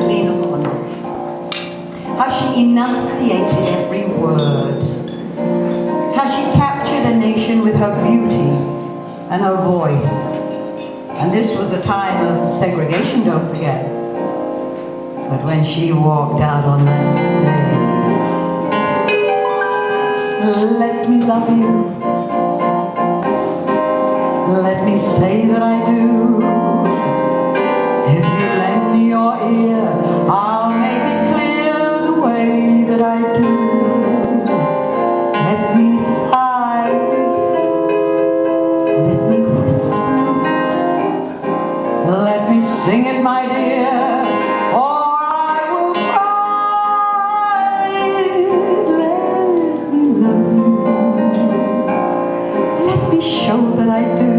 Lena Horne. How she enunciated every word. How she captured a nation with her beauty and her voice. And this was a time of segregation, don't forget. But when she walked out on that stage, let me love you. Let me say that I do. If you lend me your ear, I'll make it clear the way that I do. Let me sigh it. Let me whisper it. Let me sing it, my dear. Show that I do.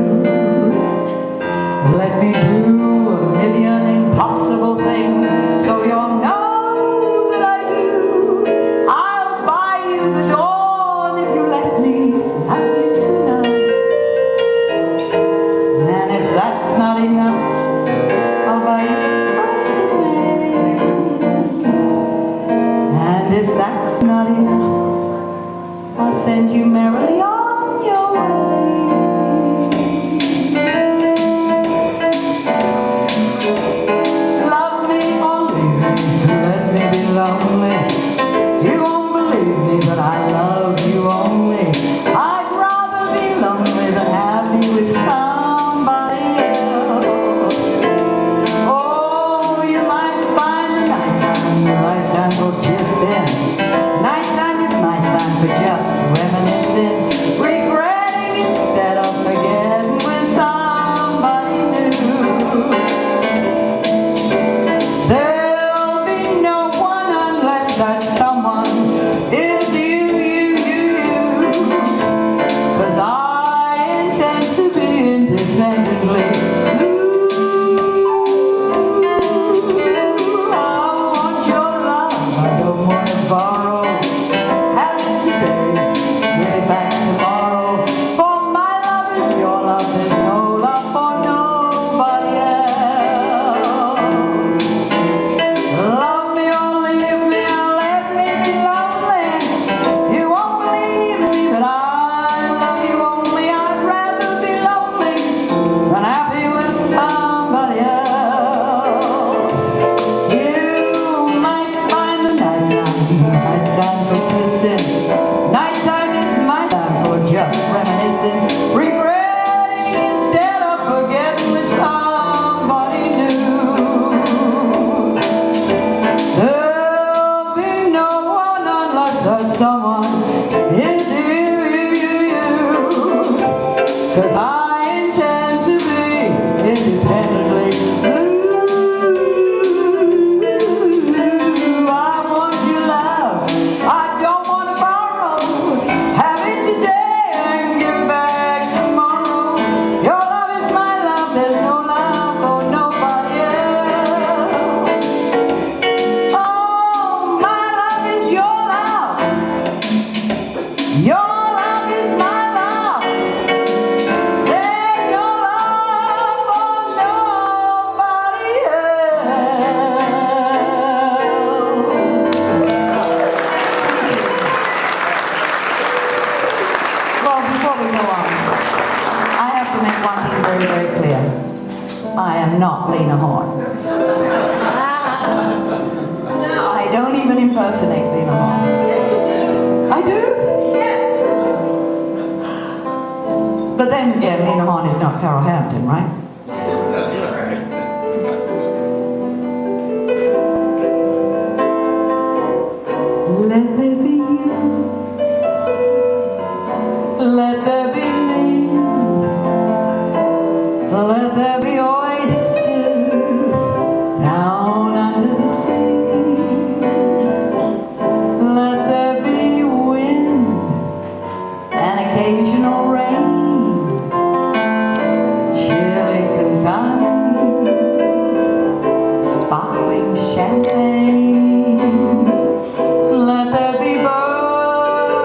Let me do a million impossible things so you'll know that I do. I'll buy you the dawn if you let me love you tonight. And if that's not enough, I'll buy you the first of May. And if that's not enough, I'll send you merrily on your way. Lonely. You won't believe me, but I love you only. I'd rather be lonely than happy with somebody else. Oh, you might find the nighttime the right time for kissing. Nighttime is my time for just reminiscing, regretting instead of forgetting with somebody new. That someone is you, 'cause I intend to be independently blue. I want your love, I don't want to borrow. Have it today, give it back tomorrow. For my love is your love, there's no love for nobody else. Love me or leave me. Nighttime is my time for just reminiscing, regretting instead of forgetting with somebody new. There'll be no one unless that someone is you, 'cause I intend to be independently blue. Your love is my love. we go on, I have to make one thing very, very clear. I am not Lena Horne. No, I don't even impersonate Lena Horne. Yes, you do. I do? Yes. But then again, Lena Horne is not Carole Hampton, right? That's right. Let there be you. Let there be me. Let there be oysters down under the sea. Let there be wind and occasional rain. Chili con carne, sparkling champagne. Let there be birds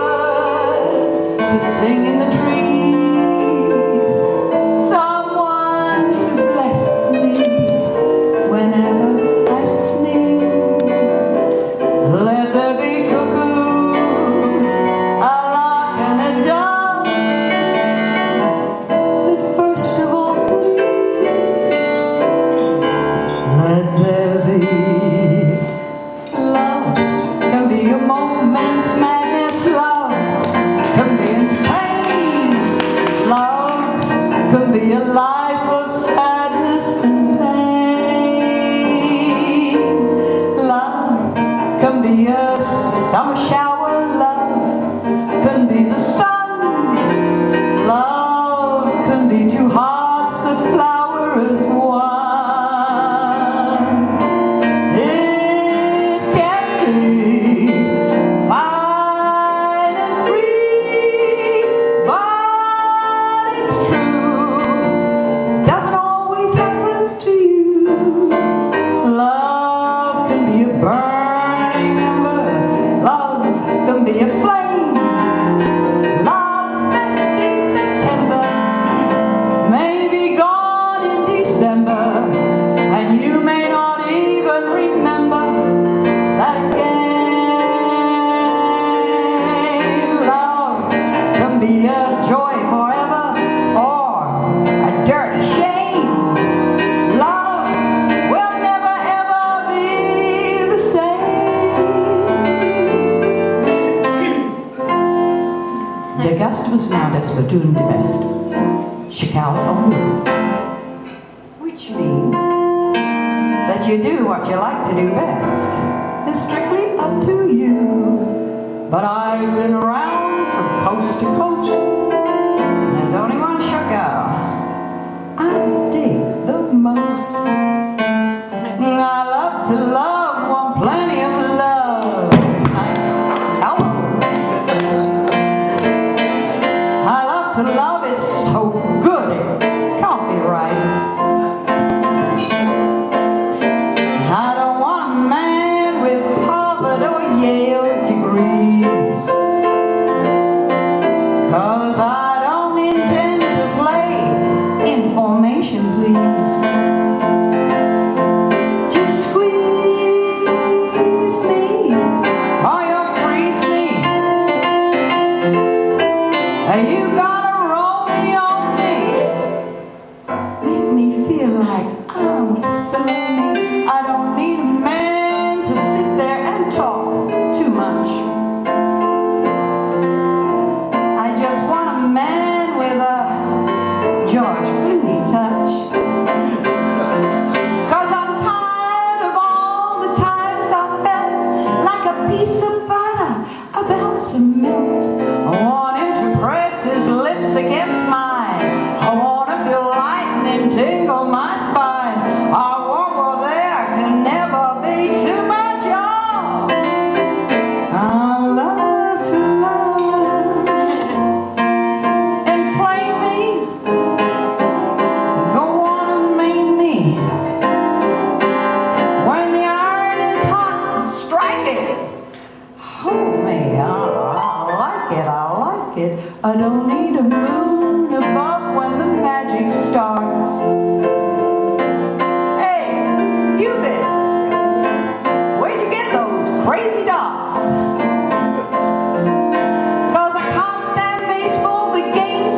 to sing in the trees, someone to bless me whenever I sneeze. Let there be cuckoos, a lark and a dove. But first of all, please, let there be love. Can be a moment's madness, love can be insane. Love can be a life of sadness and pain. Love can be a summer shower. Love can be the sun. Love can be two hearts that flower as one. It can be fine and free, but it's true, doesn't always happen to you. Love can be a burning ember. Love can be a flame. Love best in September, maybe gone in December, and you may not even remember that it came. Love can be a joy forever or a dirty shame. Love will never ever be the same. De Gustibus Nardus Badun de Best, Chicao Sombu, which means that you do what you like to do best. It's strictly up to you. But I've been around from coast to coast, and there's only one Chicao I dig the most. I love to love, want plenty of love. I love to love, it's so good it can't be right. I don't want a man with Harvard or Yale degrees, 'cause I don't intend to play information, please. Just squeeze me or you'll freeze me. You gotta roll me on me, make me feel like I'm so lonely. I don't need a man to sit there and talk too much. I just want a man with a George Clooney touch. 'Cause I'm tired of all the times I felt like a piece of butter about to melt. I want him to press his lips against mine. I want to feel lightning tingle my spine. I want what there can never be too much of. I love to love. Inflame me. Go on and maim me. When the iron is hot, strike it. Hold me. I like it. I like it. I don't need a moon above when the magic starts. Hey, Cupid, where'd you get those crazy dots? 'Cause I can't stand baseball, the game's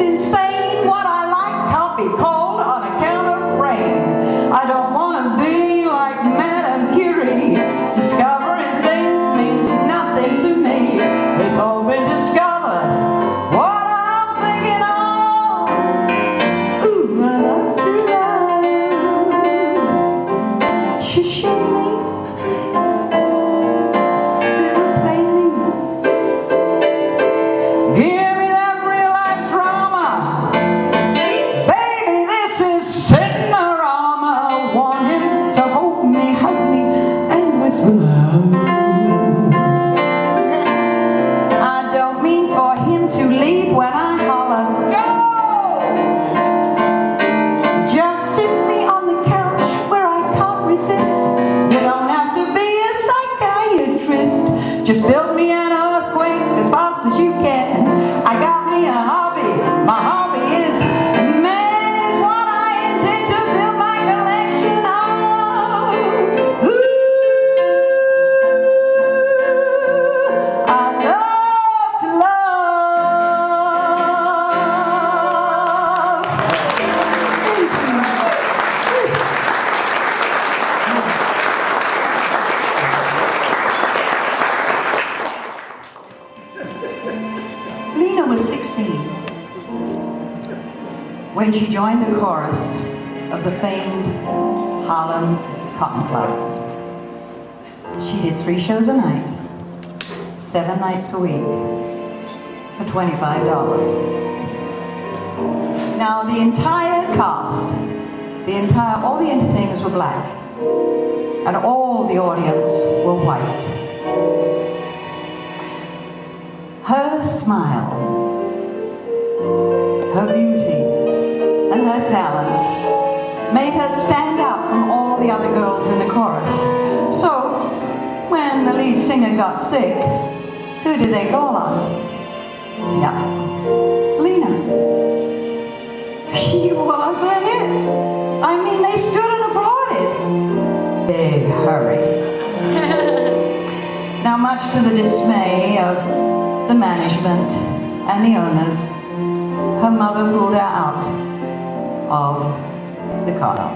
when she joined the chorus of the famed Harlem's Cotton Club. She did 3 shows a night, 7 nights a week, for $25. Now the entire cast, all the entertainers were black, and all the audience were white. Her smile, her beauty, and her talent made her stand out from all the other girls in the chorus. So, when the lead singer got sick, who did they call on? Yeah, Lena. She was a hit. I mean, they stood and applauded. Big hurry. Now, much to the dismay of the management and the owners, her mother pulled her out of the car.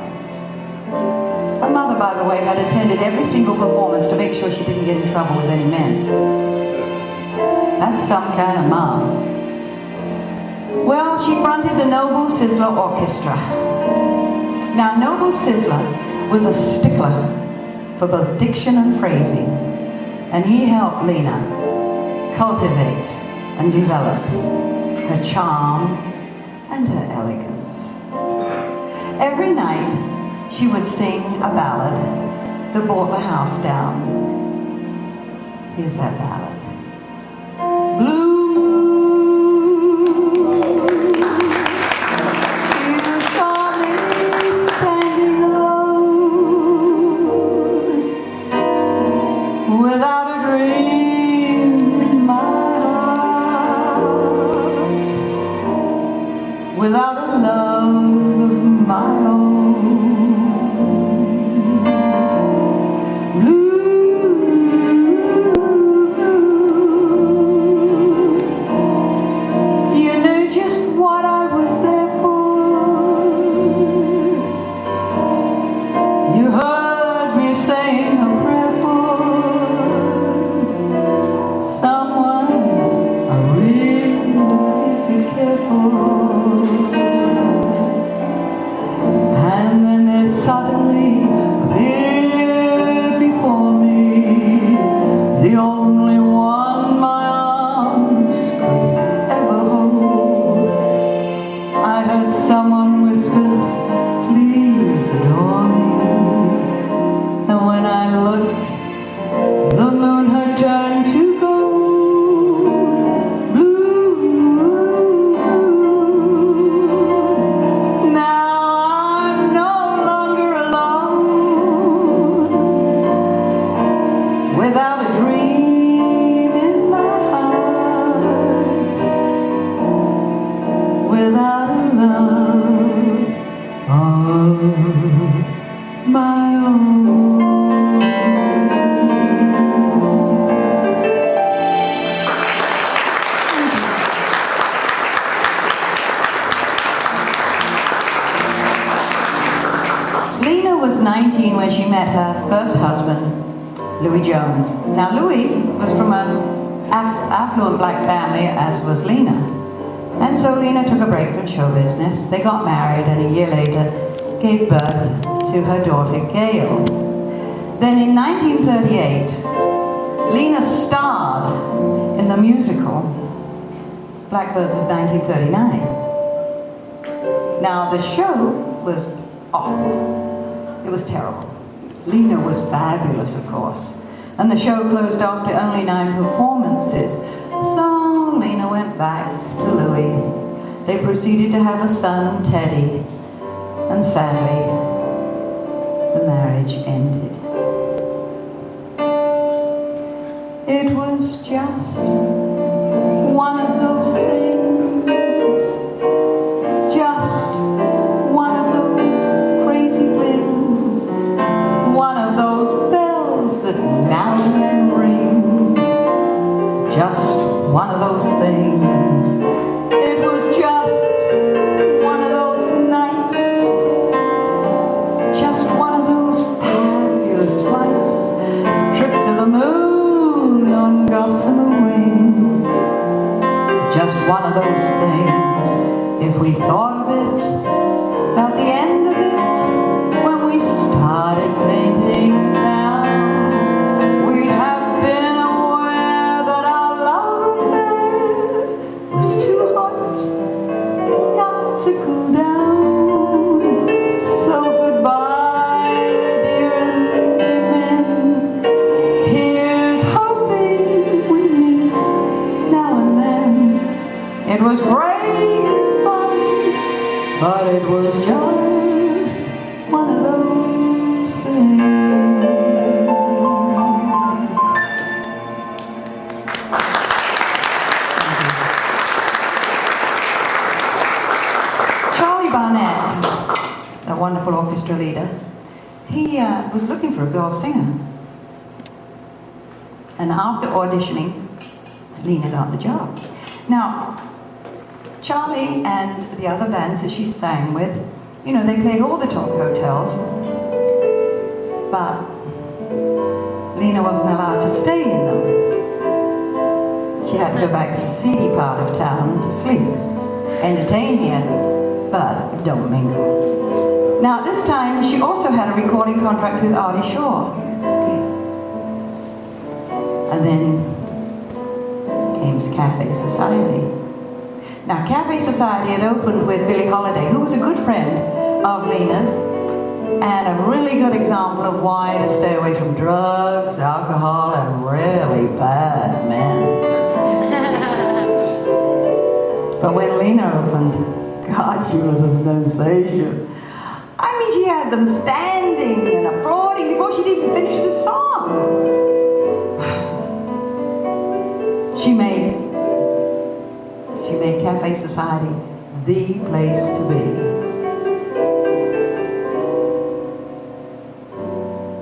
Her mother, by the way, had attended every single performance to make sure she didn't get in trouble with any men. That's some kind of mom. Well, she fronted the Noble Sizzler Orchestra. Now, Noble Sizzler was a stickler for both diction and phrasing, and he helped Lena cultivate and develop her charm and her elegance. Every night, she would sing a ballad that brought the house down. Here's that ballad. Blue without a love of my own. Blue, you know just what I was there for. You heard me saying a prayer for someone I really care for. Suddenly appeared before me, the only one my arms could ever hold. I heard someone whisper, please adore me. And when I looked, the moon had turned to gold. Blue. Now I'm no longer alone, without a dream in my heart, without a love of my own. Lena was 19 when she met her first husband, Louis Jones. Now, Louis was from an affluent black family, as was Lena. And so Lena took a break from show business. They got married, and a year later gave birth to her daughter, Gail. Then in 1938, Lena starred in the musical Blackbirds of 1939. Now, the show was awful. It was terrible. Lena was fabulous, of course. And the show closed after only 9 performances. So Lena went back to Louis. They proceeded to have a son, Teddy. And sadly, the marriage ended. It was just one of those things. Just one of those crazy things. One of those bells that now and then ring. Just one of those things. It was just one of those nights. Just one of those fabulous flights. Trip to the moon on gossamer wing. Just one of those things. If we thought of it having fun, but it was just one of those things. Charlie Barnett, a wonderful orchestra leader, he was looking for a girl singer. And after auditioning, Lena got the job. Now, Charlie and the other bands that she sang with, you know, they played all the top hotels, but Lena wasn't allowed to stay in them. She had to go back to the seedy part of town to sleep. Entertain here, but don't mingle. Now, at this time, she also had a recording contract with Artie Shaw. And then came Cafe Society. Now, Cafe Society had opened with Billie Holiday, who was a good friend of Lena's, and a really good example of why to stay away from drugs, alcohol, and really bad men. But when Lena opened, God, she was a sensation. I mean, she had them standing and applauding before she'd even finished a song. She made Cafe Society the place to be.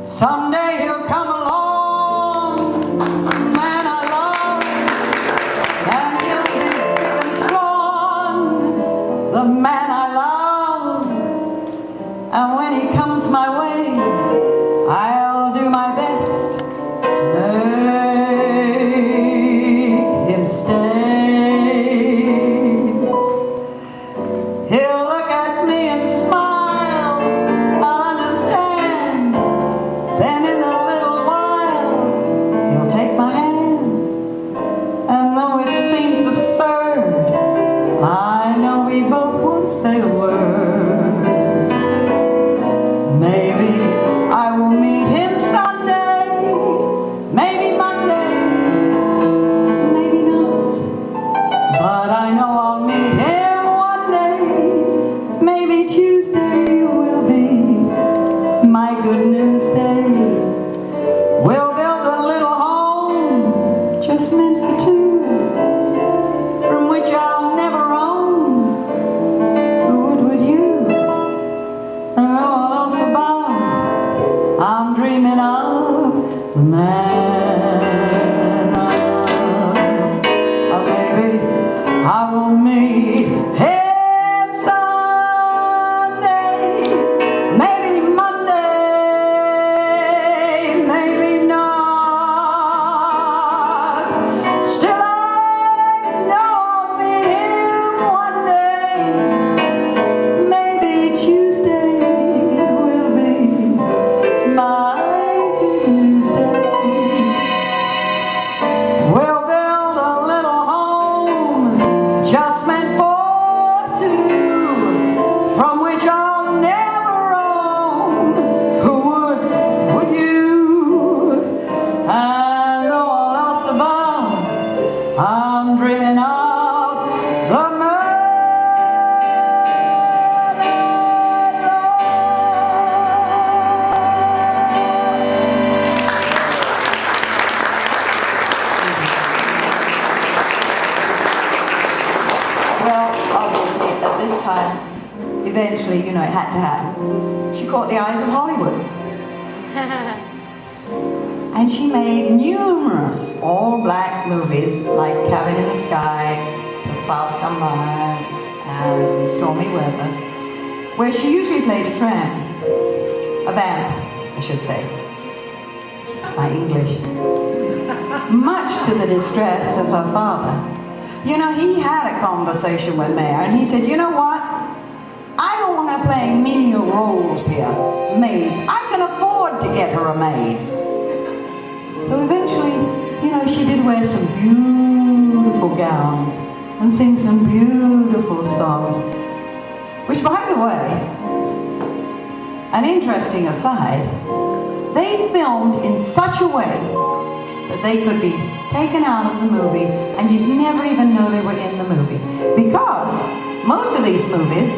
Someday he'll come along, the man I love, and he'll be big and strong, the man I love. And when he comes my way, I'll do my best to make him stay. He'll look at me and smile, I'll understand. Then in a little while, he'll take my hand. And though it seems absurd, I know we both won't say a word. Maybe I will meet him Sunday, maybe Monday, maybe not. But I know I'll meet him one day. Maybe Tuesday will be my good news day. We'll build a little home just meant for two, from which I'll never roam. Who would you? And all else above, I'm dreaming of the man I love. Oh, baby, I will meet him Sunday, maybe Monday, maybe not. Still, I know I'll meet him one day. Maybe Tuesday will be my Tuesday. We'll build a little home just meant for two, from which I'll never roam. Who would you? And all else above, I'm dreaming of the man I love. Well, obviously, at this time, eventually, you know, it had to happen. She caught the eyes of Hollywood. And she made numerous all-black movies like Cabin in the Sky, The Clouds Come By, and Stormy Weather, where she usually played a tramp. A vamp, I should say. My English. Much to the distress of her father. You know, he had a conversation with Mayer, and he said, you know what? I don't want her playing menial roles here, maids. I can afford to get her a maid. So eventually, you know, she did wear some beautiful gowns and sing some beautiful songs. Which, by the way, an interesting aside, they filmed in such a way that they could be taken out of the movie and you'd never even know they were in the movie. Because most of these movies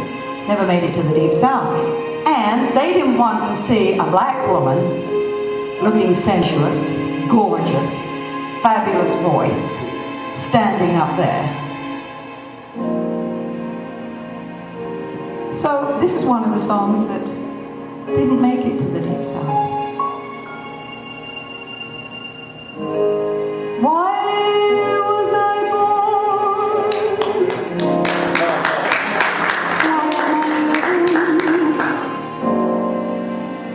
never made it to the Deep South. And they didn't want to see a black woman looking sensuous, gorgeous, fabulous voice, standing up there. So this is one of the songs that didn't make it to the Deep South. Why was I born? Why am I living?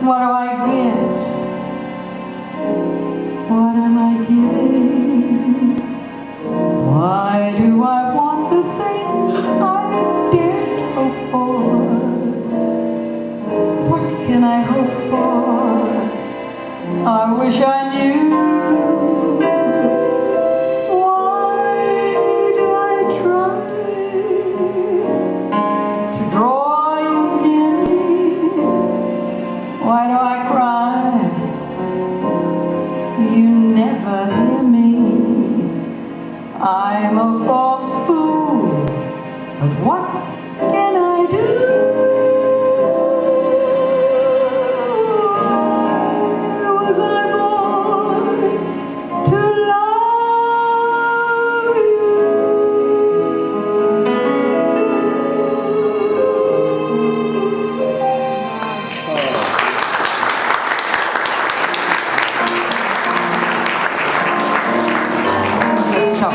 What do I get? What am I giving? Why do I want the things I dared hope for? What can I hope for? I wish I knew. Why do I try to draw you near? Why do I cry? You never hear me. I'm a poor fool, but what can I do? Why was I born to love you? Let's talk.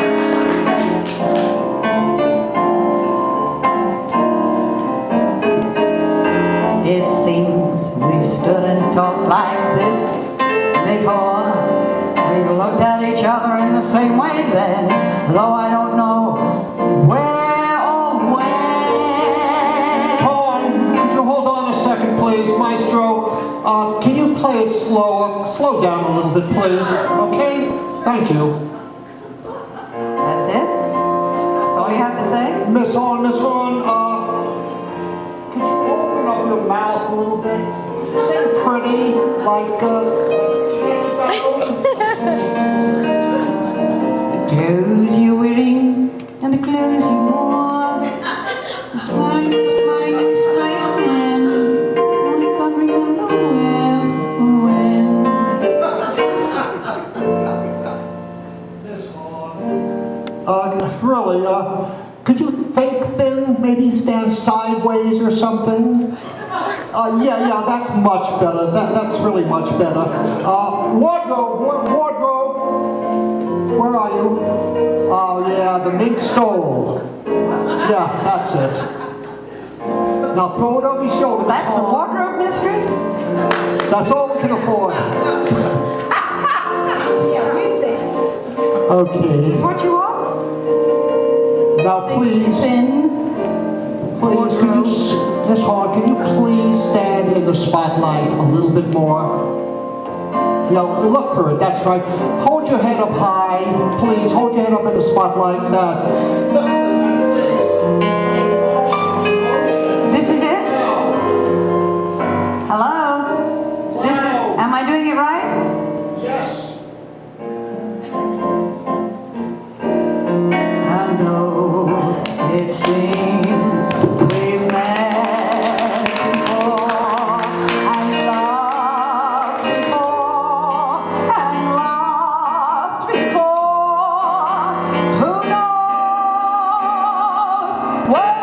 It seems we've stood and talked like this before. We've looked at each other in the same way then, though I don't know where or when. Horne, could you hold on a second, please? Maestro, can you play it slower? Slow down a little bit, please. Okay? Thank you. That's it? That's all you have to say? Miss Horne, could you open up your mouth a little bit? Sing pretty, like, The clothes you're wearing and the clothes you wore. You're smiling, you're smiling, you're smiling. I can't remember where or when. Miss Horne. really, could you fake thin, maybe stand sideways or something? Yeah, that's much better. That's really much better. Wardrobe, where are you? Oh yeah, the mink stole. Yeah, that's it. Now throw it over your shoulder. That's the wardrobe mistress? That's all we can afford. Okay. This is what you want? Now please, Miss Horne, can you please stand in the spotlight a little bit more? Yeah, look for it, that's right. Hold your head up high, please. Hold your head up in the spotlight. That's it. This is it? Hello? Am I doing it right? Yes. I know it seems we've met before and loved before and laughed before. Who knows where?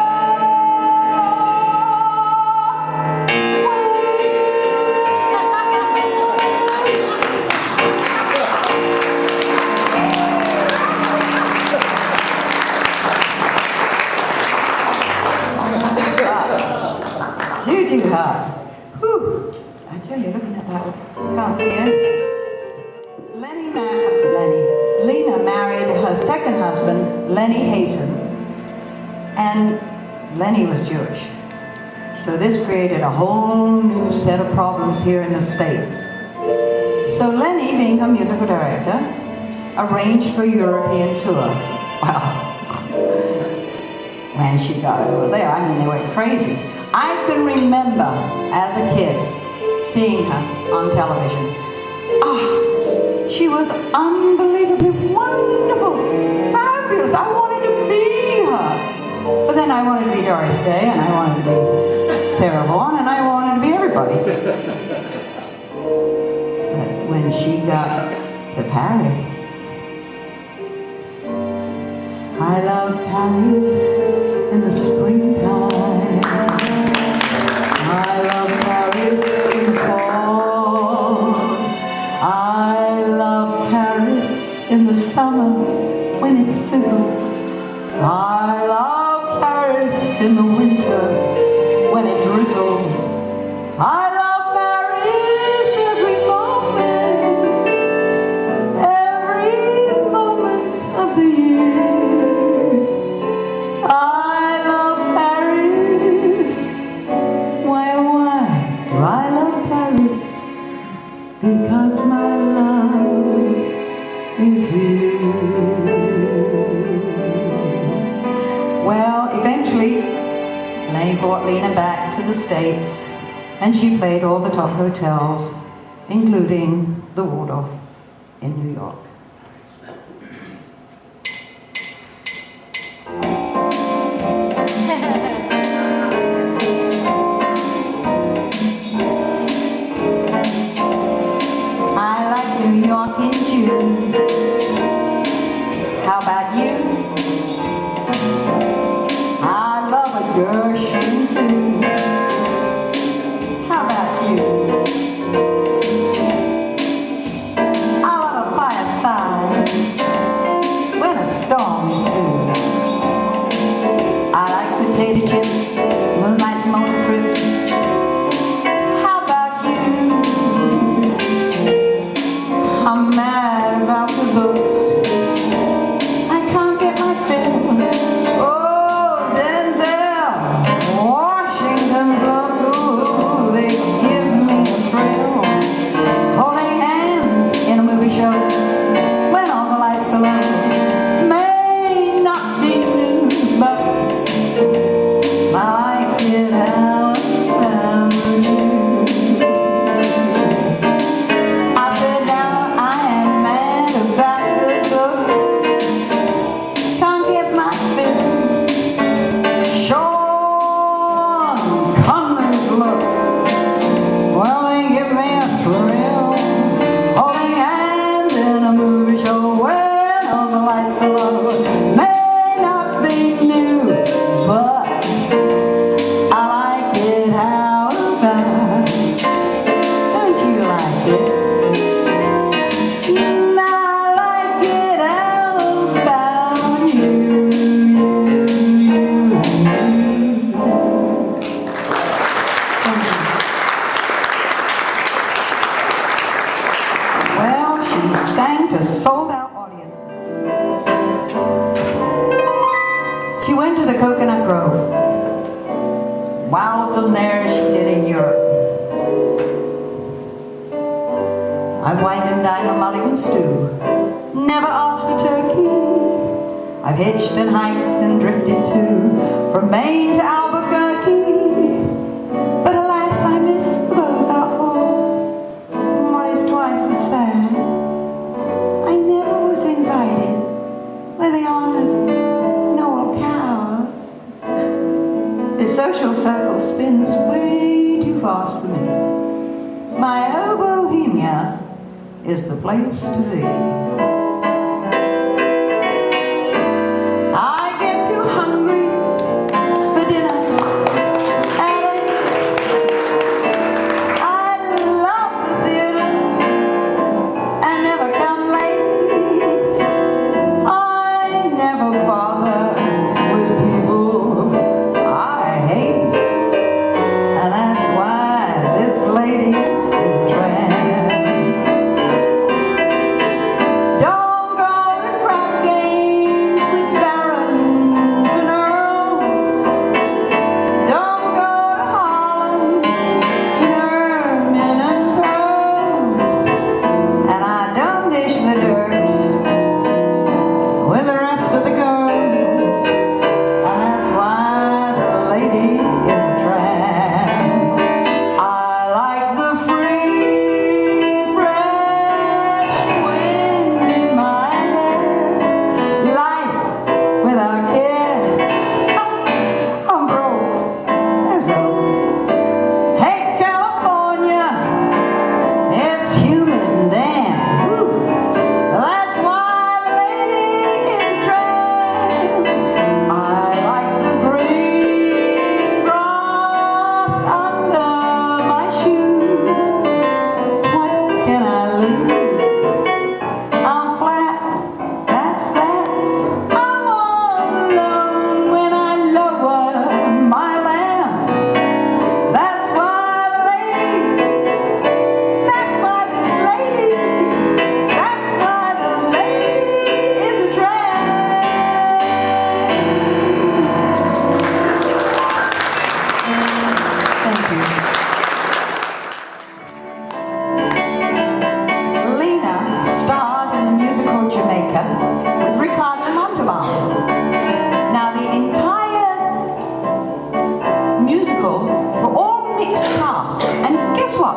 Too hard. Whew. I tell you, looking at that, can't see it. Lena married her second husband, Lenny Hayton, and Lenny was Jewish. So this created a whole new set of problems here in the States. So Lenny, being a musical director, arranged for a European tour. Well, when she got over there, I mean, they went crazy. I can remember as a kid seeing her on television. She was unbelievably wonderful, fabulous. I wanted to be her. But then I wanted to be Doris Day, and I wanted to be Sarah Horne, and I wanted to be everybody. But when she got to Paris, I love Paris in the springtime. I love Paris in fall. I love Paris in the summer when it sizzles. I love Paris in the winter when it drizzles. I love Paris every moment of the year. I love Paris. Why do I love Paris? Because my love is here. Well, eventually, Lenny brought Lena back to the States, and she played all the top hotels, including the Waldorf in New York. I like New York in June. How about you? I love a Gershwin too. How about you? I love a fireside when a storm is due. I like potato chips, moonlight motor trips. How about you? I'm mad about the books. I can't get my fill. Oh, Denzel, Washington's looks, ooh, they give me a thrill. Holding hands in a movie show when all the lights are low may not be new, but I like it how it found you. I said now I am mad about good looks. Can't get my fill. Sean Connery's looks, well, they give me a thrill. Holding hands in a movie show when all the lights are low may not be new, but I like it how about. Don't you like it? I like it how about you, Well, she sang to sold-out audiences. She went to the Coconut Grove. Wowed them there as she did in Europe. I wined and dined on Mulligan stew. Never asked for turkey. I've hitched and hiked and drifted too, from Maine to Albuquerque. But alas, I missed the Beaux Arts. What is twice as sad, I never was invited where the honored Noel Coward. The social circle spins way too fast for me. My oh Bohemia is the place to be. I get too hungry for dinner at 8. I love the theater and never come late. I never bother with people I hate, and that's why this lady is a tramp. Don't go to crap games with barons and earls. people were all mixed caste. And guess what?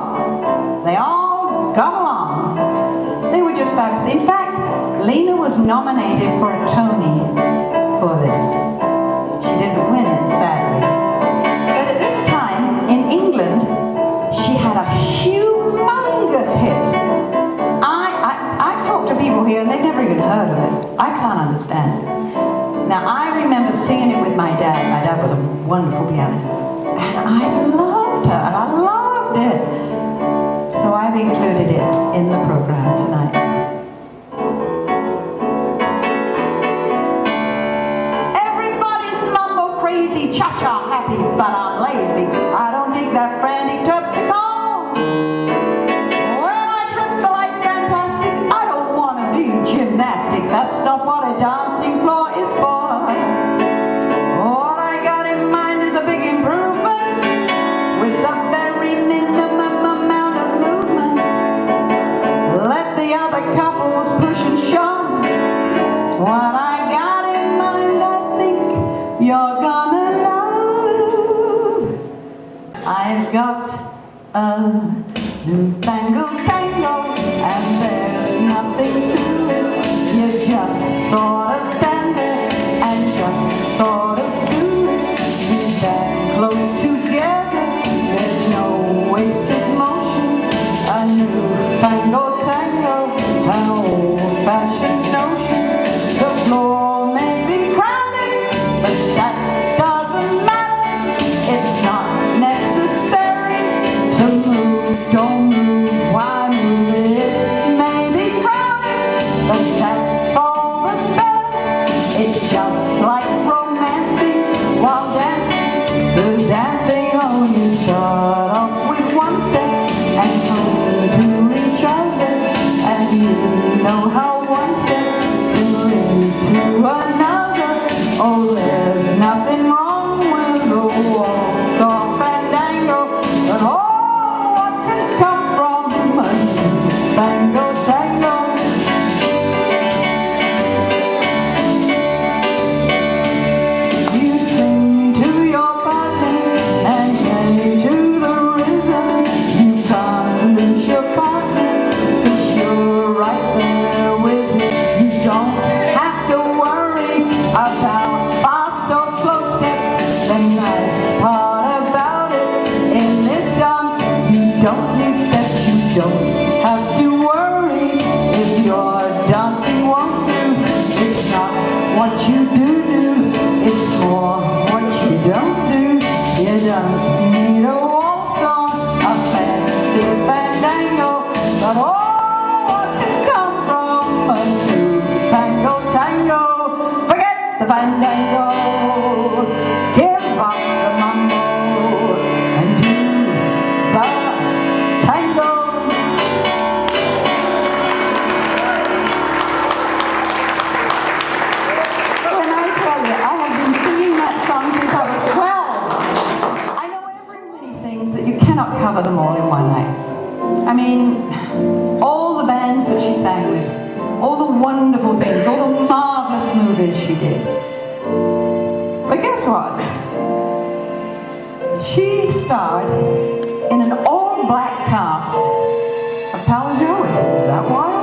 They all got along. They were just fabulous. In fact, Lena was nominated for a Tony for this. She didn't win it, sadly. But at this time, in England, she had a humongous hit. I've talked to people here and they've never even heard of it. I can't understand it. Now, I remember singing it with my dad. My dad was a wonderful pianist. And I loved her, and I loved it. So I've included it in the program tonight. Everybody's mumble crazy, cha-cha happy, but I'm lazy. I don't dig that frantic terpsichore. When I trip the light fantastic, I don't want to be gymnastic. That's not what a dancing floor is for. What I got in mind is a big improvement with the very minimum amount of movement. Let the other couples push and shove. What I got in mind, I think you're gonna love. I've got a newfangled tango, and there's nothing to it. You just sort of stand there and just sort of do it. You stand close together, there's no wasted motion. A newfangled tango, an old-fashioned notion. The floor may be crowded, but that doesn't matter. It's not necessary to move. Don't move, why move? It may be crowded, but that's all the better. It's just like romancing while dancing. The dancing, oh, you start off with one step and move to each other, and you know how one step can lead to another. Oh, there's nothing wrong with a waltz or fandango, but oh, what can come from a tango, tango? You sing to your partner and play to the rhythm. You can't lose your partner, 'cause you're right there with him. You don't have to worry about fast or slow steps. The nice part about it, in this dance, you don't need steps. You don't have to worry if your dancing won't do. It's not what you do, it's more what you don't do. You don't need a waltz on a fancy fandango, but oh, what can come from a newfangled tango? Forget the fandango, give up the mambo, and do the tango. When I tell you, I have been singing that song since I was 12. I know every many things that you cannot cover them all in one night. I mean, all the bands that she sang with, all the wonderful things, all the marvelous movies she did. But guess what? She starred in an all-black cast of Pal Joey. Is that wild?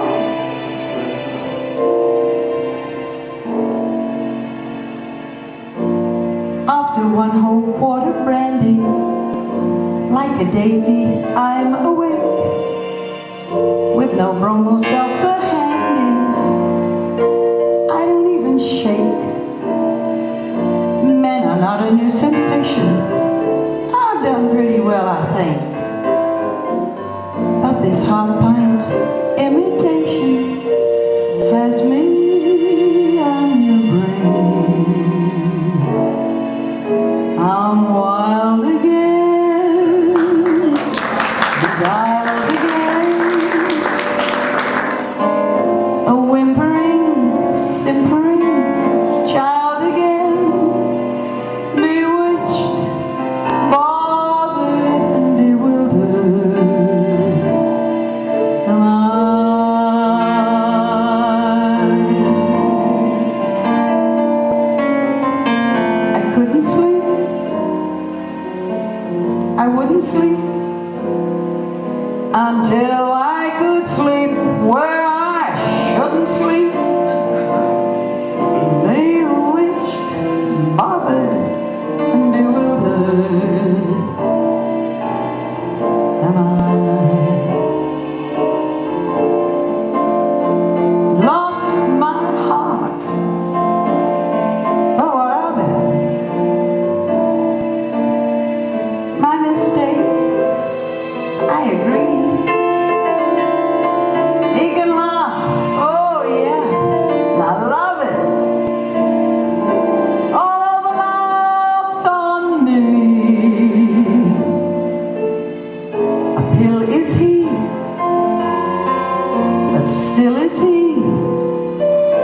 After one whole quart of brandy, like a daisy, I'm awake, with no bromo seltzer handy. I don't even shake. Men are not a new sensation. I've done pretty well, I think. But this half-pint imitation has me on your brain. I'm wild again, beguiled again, a whimpering, simpering child again, bewitched I wouldn't sleep until I could sleep where I shouldn't sleep. Bewitched, bothered, and bewildered am I. Lost my heart, oh what I've been. My mistake, I agree. He can laugh, oh yes, I love it. Although the laugh's on me. A pill is he, but still is he.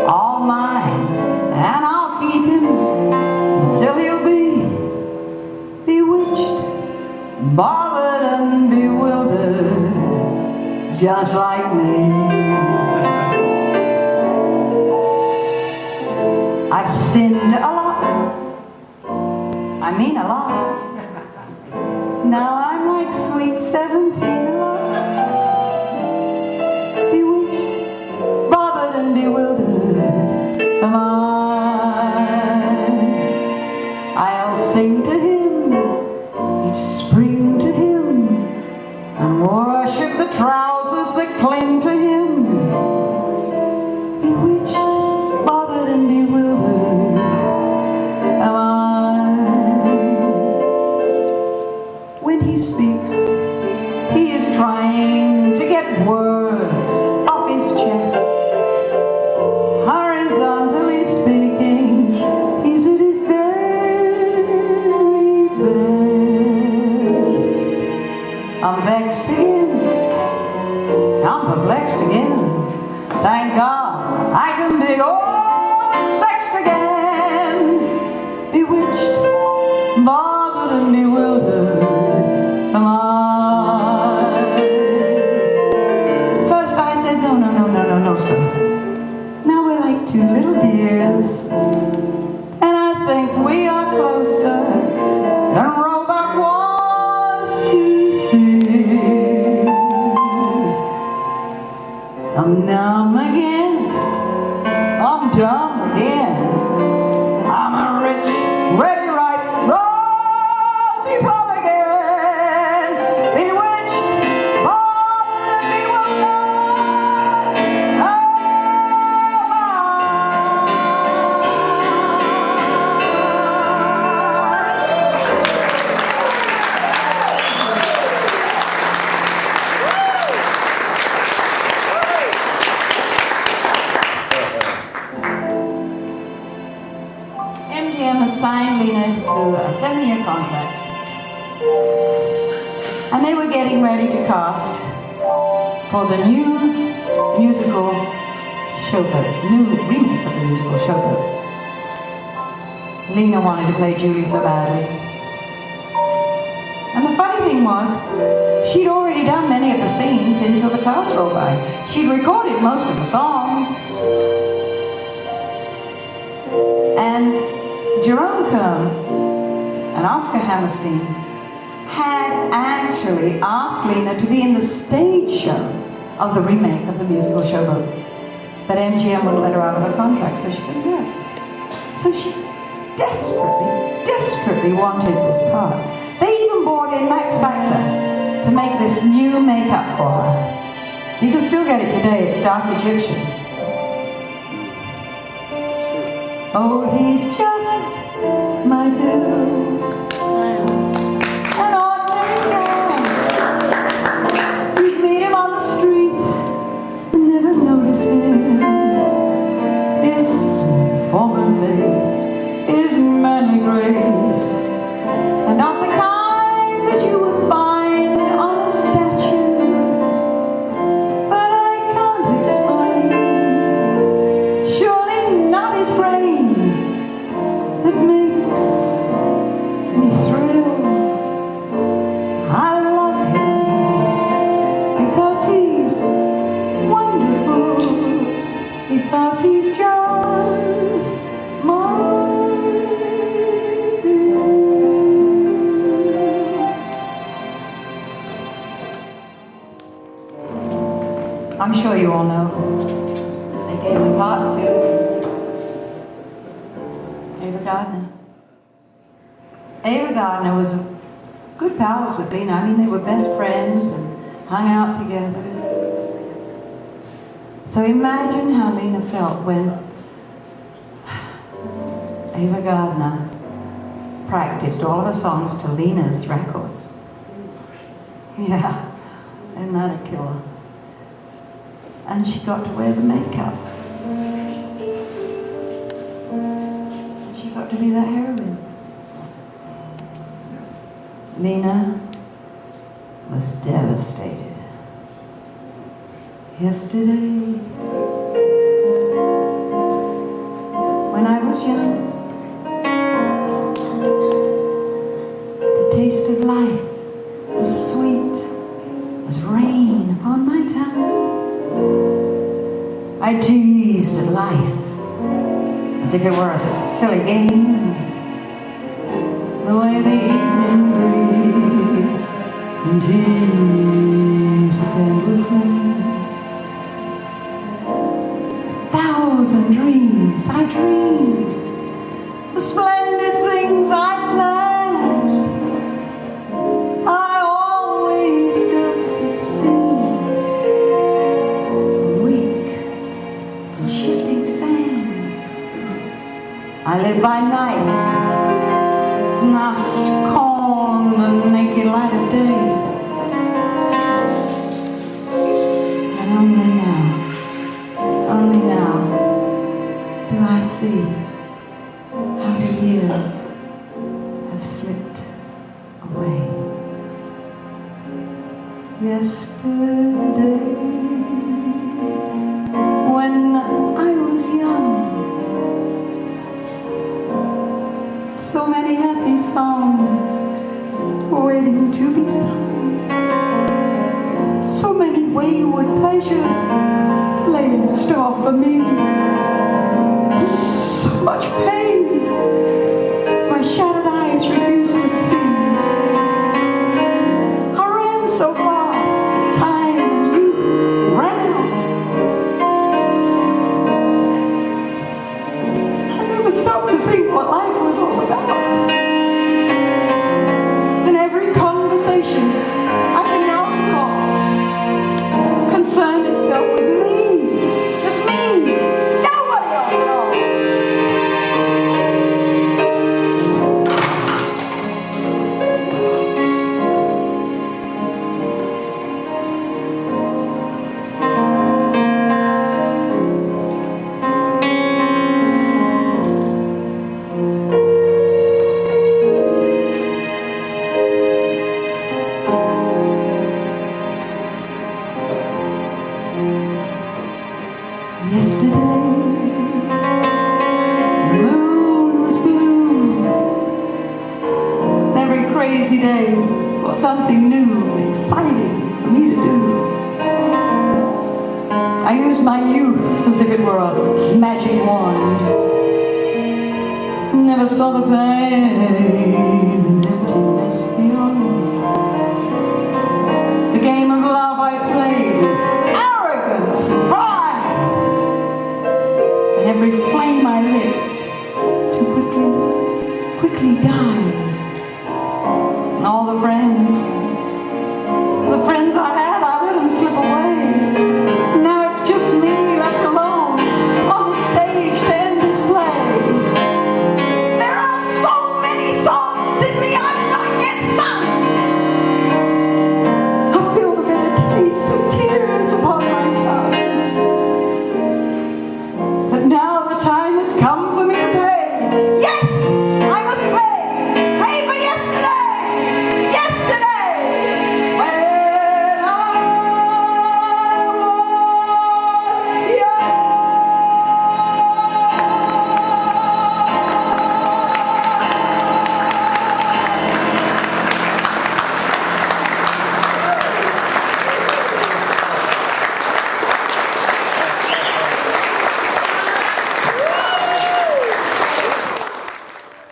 All mine, and I'll keep him until he'll be bewitched, bothered and bewildered, just like me. I've sinned a lot, I mean a lot. Now I'm like sweet 17 a lot. Bewitched, bothered and bewildered am I. I'll sing to him each spring to him, and worship the trousers that cling to him. Bewitched, bothered and bewildered am I. When he speaks, he is trying to get words off his chest. Horizontally speaking, he's at his very best. I'm vexed again, I'm perplexed again. Thank God I can be oversexed again. Bewitched, bothered and bewildered am I. First I said no, no, no, no, no, no, sir. Now we're like two little dears, and I think we are closer than Roebuck was to Sears. I'm numb again, I'm dumb again. I'm a rich, ready, ripe, rosy plum again. Bewitched, bothered and bewildered am I. MGM has signed Lena to a 7-year contract, and they were getting ready to cast for the new musical Showboat, new remake of the musical Showboat. Lena wanted to play Julie so badly. And the funny thing was, she'd already done many of the scenes until the cast rolled by. She'd recorded most of the songs. And Jerome Kern and Oscar Hammerstein had actually asked Lena to be in the stage show of the remake of the musical Showboat. But MGM wouldn't let her out of her contract, so she couldn't do it. So she desperately wanted this part. They even brought in Max Factor to make this new makeup for her. You can still get it today, it's dark Egyptian. Oh, he's just my Bill, an ordinary guy. You'd meet him on the street and never notice him. His formal face, his manly grace, and not the kind that you would find on a statue. But I can't explain, surely not his brain that makes sure you all know. They gave the part to Ava Gardner. Ava Gardner was good pals with Lena. I mean, they were best friends and hung out together. So imagine how Lena felt when Ava Gardner practiced all of her songs to Lena's records. Yeah, isn't that a killer? And she got to wear the makeup. And she got to be that heroine. Lena was devastated. Yesterday, when I was young, the taste of life was sweet as rain upon my tongue. I teased at life as if it were a silly game. The way the evening breeze continues to bend with me. 1,000 dreams I dreamed, the splendid things I planned. I always built, it seems, weak and shifting sands. I live by night, and I scorn the naked light of day. And only now do I see how the years have slipped away. Yesterday, when I was young, so many happy songs waiting to be sung. So many wayward pleasures lay in store for me. Just so much pain my shattered eyes refused to see. I ran so fast, time and youth ran out. I never stopped to think what life was all about. And every conversation I can now recall concerned itself with me, just me, nobody else at all. Yesterday, the moon was blue. Every crazy day was something new, exciting for me to do. I used my youth as if it were a magic wand. Never saw the pain and emptiness beyond. The game of love I played with arrogance and pride. And every flame I lit too quickly died. And all the friends I had, I let them slip away. Now it's just me left alone on the stage to end this play. There are so many songs in me I've not yet sung. I feel the bitter taste of tears upon my tongue. But now the time has come for me to pay. Yes, I must pay. Pay for yesterday. Yesterday. When I was young.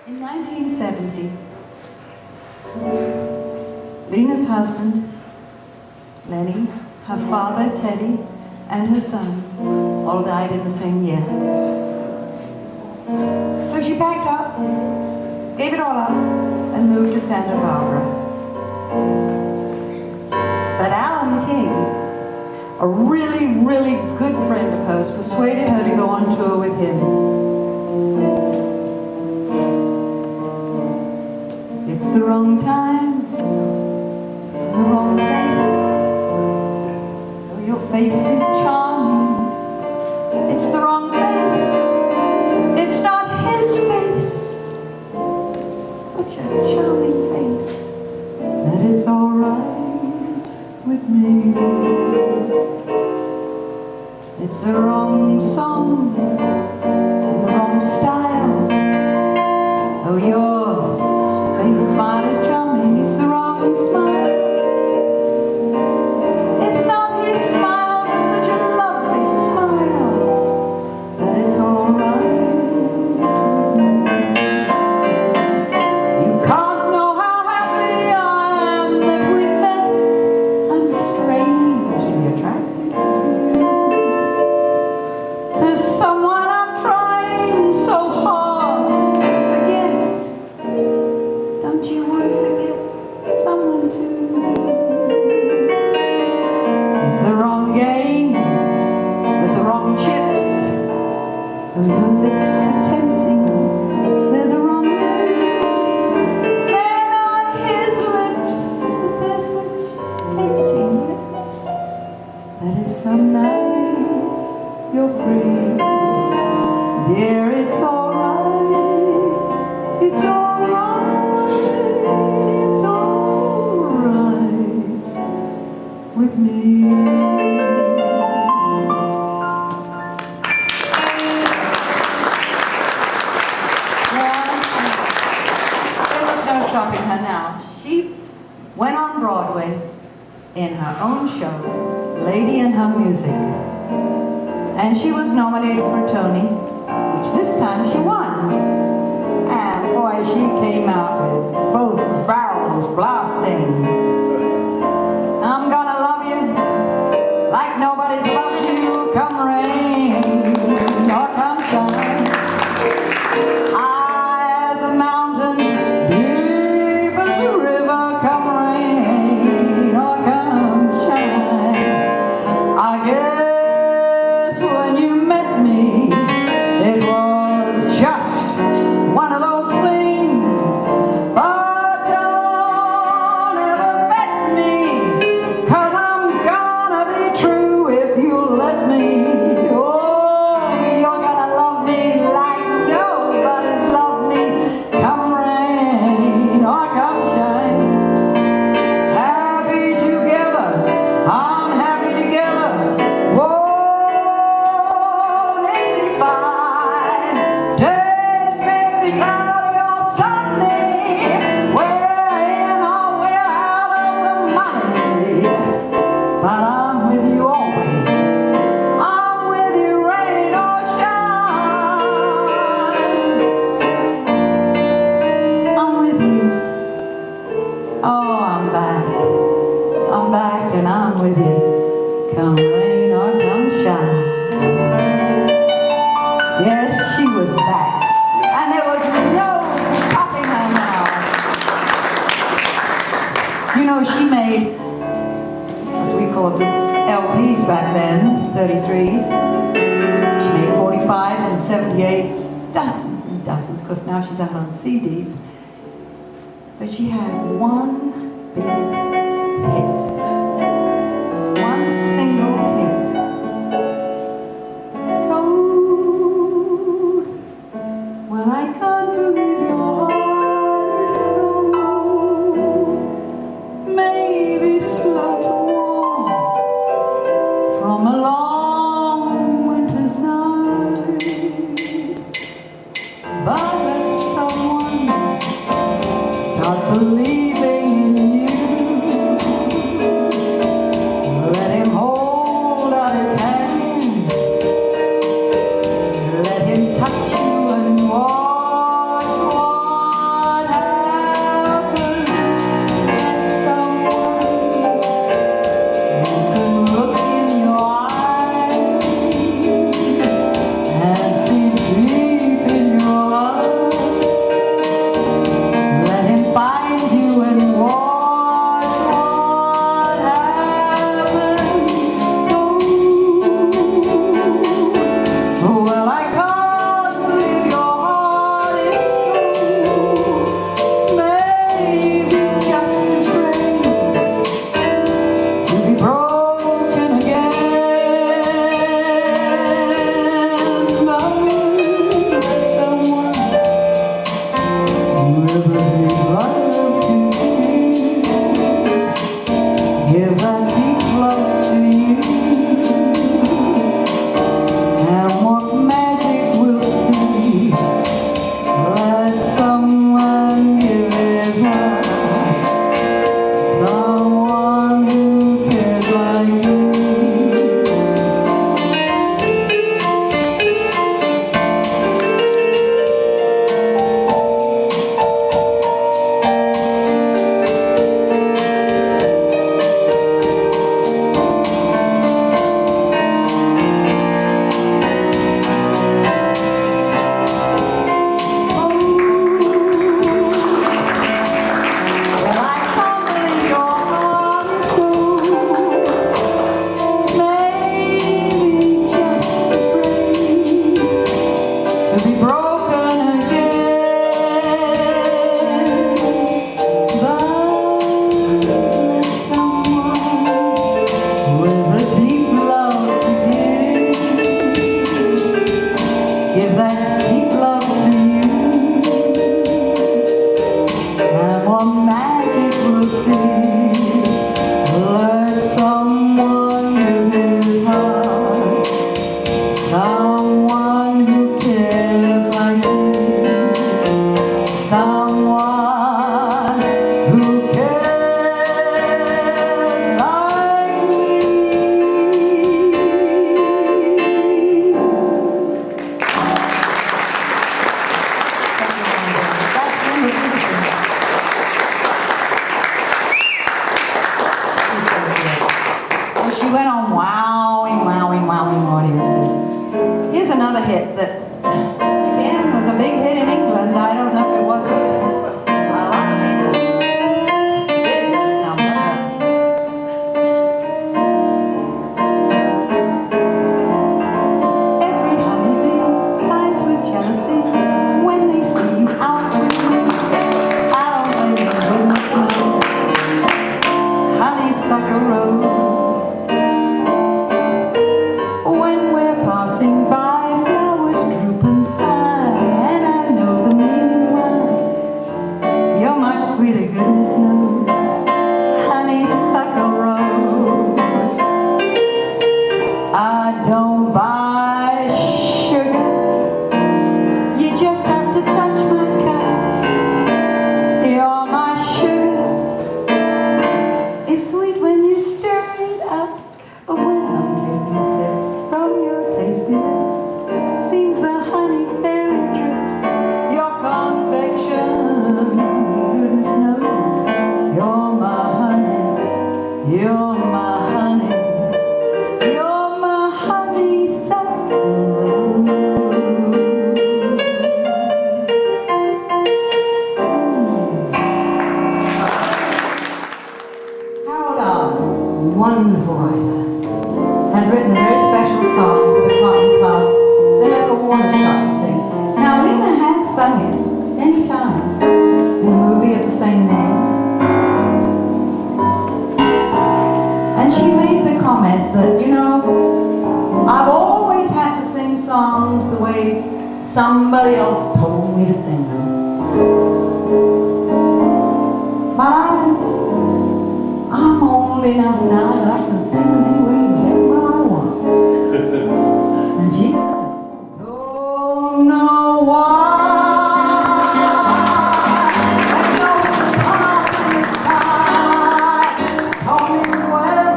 In 1970, Lena's husband, Lenny, her father, Teddy, and her son all died in the same year. So she packed up, gave it all up, and moved to Santa Barbara. But Alan King, a really, really good friend of hers, persuaded her to go on tour with him. It's the wrong time, the wrong place. Oh, your face is charming. It's the wrong face. It's not his face. Such a charming face that it's all right with me. It's the wrong song, the wrong style. Oh, yours, faint smile is charming. It's the wrong smile. It's not his smile, but such a lovely smile that it's all right with me. You can't know how happy I am that we met. I'm strangely attracted to you. There's someone I'm trying so hard to forget. Don't you want to forget someone too? It's the wrong game with the wrong chips. Oh, your lips are tempting. They're the wrong lips. They're not his lips, but they're such tempting lips that if some night you're free, dear, it's all right. It's all right. It's all right with me. There was no stopping her now. She went on Broadway in her own show, Lady and Her Music. And she was nominated for a Tony, which this time she won. And boy, she came out with both barrels blasting. I'm gonna love you like nobody's loved you, come rain or come shine. High as a mountain, deep as a river, come rain or come shine. I guess when you met me, it was just one of those things. But don't ever bet me, 'cause I'm gonna be true if you let me. Oh, you're gonna love me like nobody's loved me, come rain or come shine. Happy together, I'm happy together. Whoa, make me fine. Days may be cloudy or sunny. We're in or we're out of the money. But I'm with you always. I'm with you, rain or shine. I'm with you. Oh, I'm back. I'm back and I'm with you. Come rain or come shine. Yes, she was back. And there was no stopping her now. You know, she made, as we called them, LPs back then, 33s. She made 45s and 78s, dozens and dozens. Of course, now she's out on CDs. But she had one big hit. One single hit. Cold, when I can't believe your heart is cold. Maybe slow to warm from a long winter's night. But let someone start believing in you. Let him hold out his hand. Let him touch you and watch what happens. Let someone who can look in your eyes see. Let someone give his heart, someone who cares like me, someone who cares like me. Well, she went on wowing audiences. Here's another hit that, again, was a big hit in England. I don't know if it was here. A lot of people did this number. Every honeybee sighs with jealousy when they see you out with me. I don't blame you, goodness knows. Honeysuckle rose. When we're passing by, flowers droop and sigh, and I know the meaning why. You're much sweeter, goodness knows. Honeysuckle rose. I don't buy sugar. You just have to touch my cup. You're my sugar. It's sweet when you stir it up. When I'm taking sips from your tasty lips, seems the honey fairy drips. Your confection, goodness knows. You're my honey. You're my honey. You're my honeysuckle rose. Carole Hampton, wonderful writer, had written a very special song for the Cotton Club that Ethel Horne got to sing. Now, Lena had sung it many times in a movie of the same name. And she made the comment that, you know, I've always had to sing songs the way somebody else told me to sing them. But I'm old enough now that I can sing them any way I want. And she don't know why. There's no promise in the sky. Tell me whether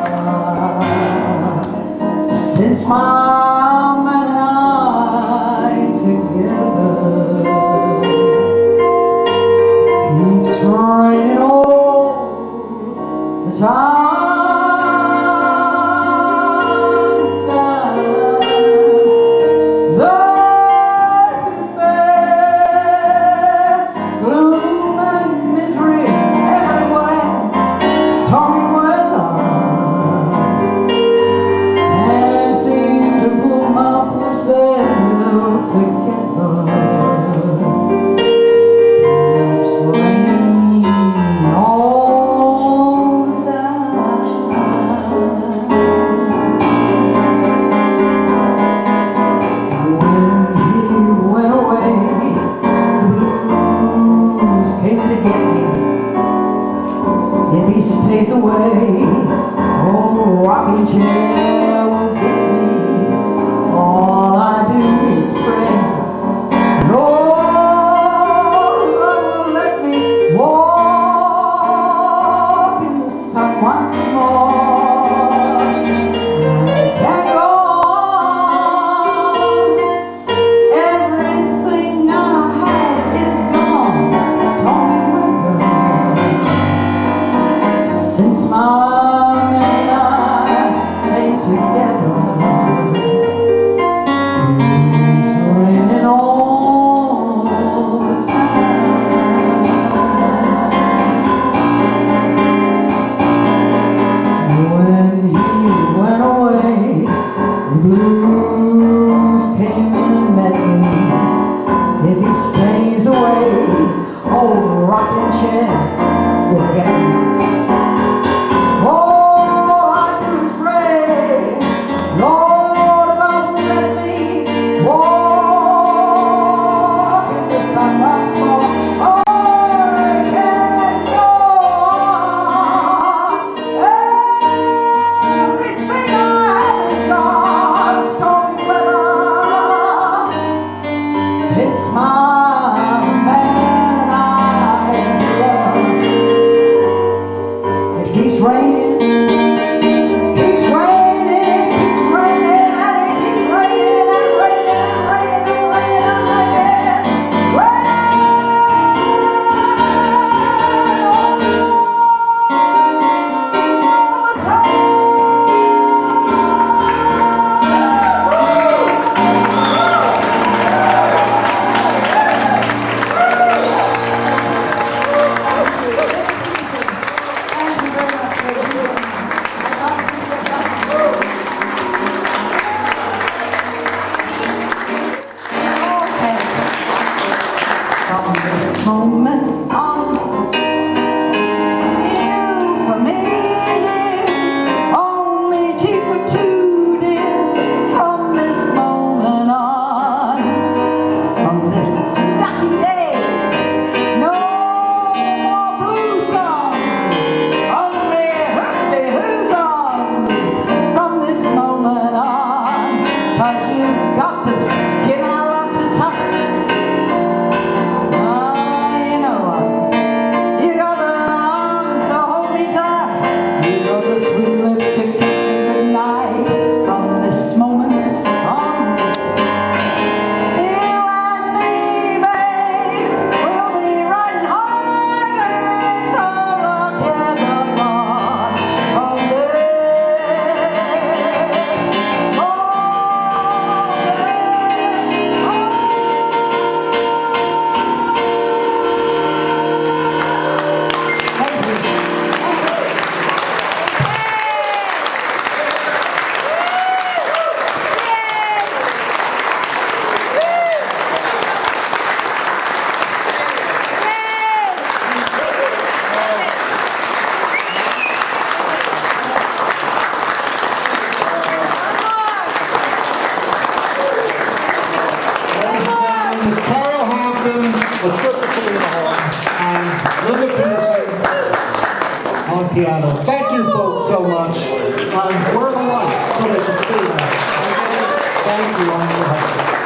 since Mom and I together keeps raining all the time. If he stays away, oh, rocking chair won't get me. All I do is pray, Lord, let me walk in the sun once more. I can't go on. Everything I had is gone. Since Mom and I ain't together, it's raining all the time. raining, keeps raining, it keeps raining, and it keeps raining, and raining, and raining, and raining, and raining, all the time. Okay. From this moment on, you for me, dear, only two for two, dear. From this moment on, from this lucky day, no more blue songs, only hooty-hoo songs. From this moment on, 'cause you've got the skin I love to touch. You know what? You got the arms to hold me tight. You got the sweet lips to kiss me goodnight. From this moment on, you and me, babe, we'll be riding high, babe, from our cares are gone. From this Ms. Carole Hampton, with Lena Horne, and Lena on piano. Thank you folks so much. Where are the lights so they can see that? Thank you.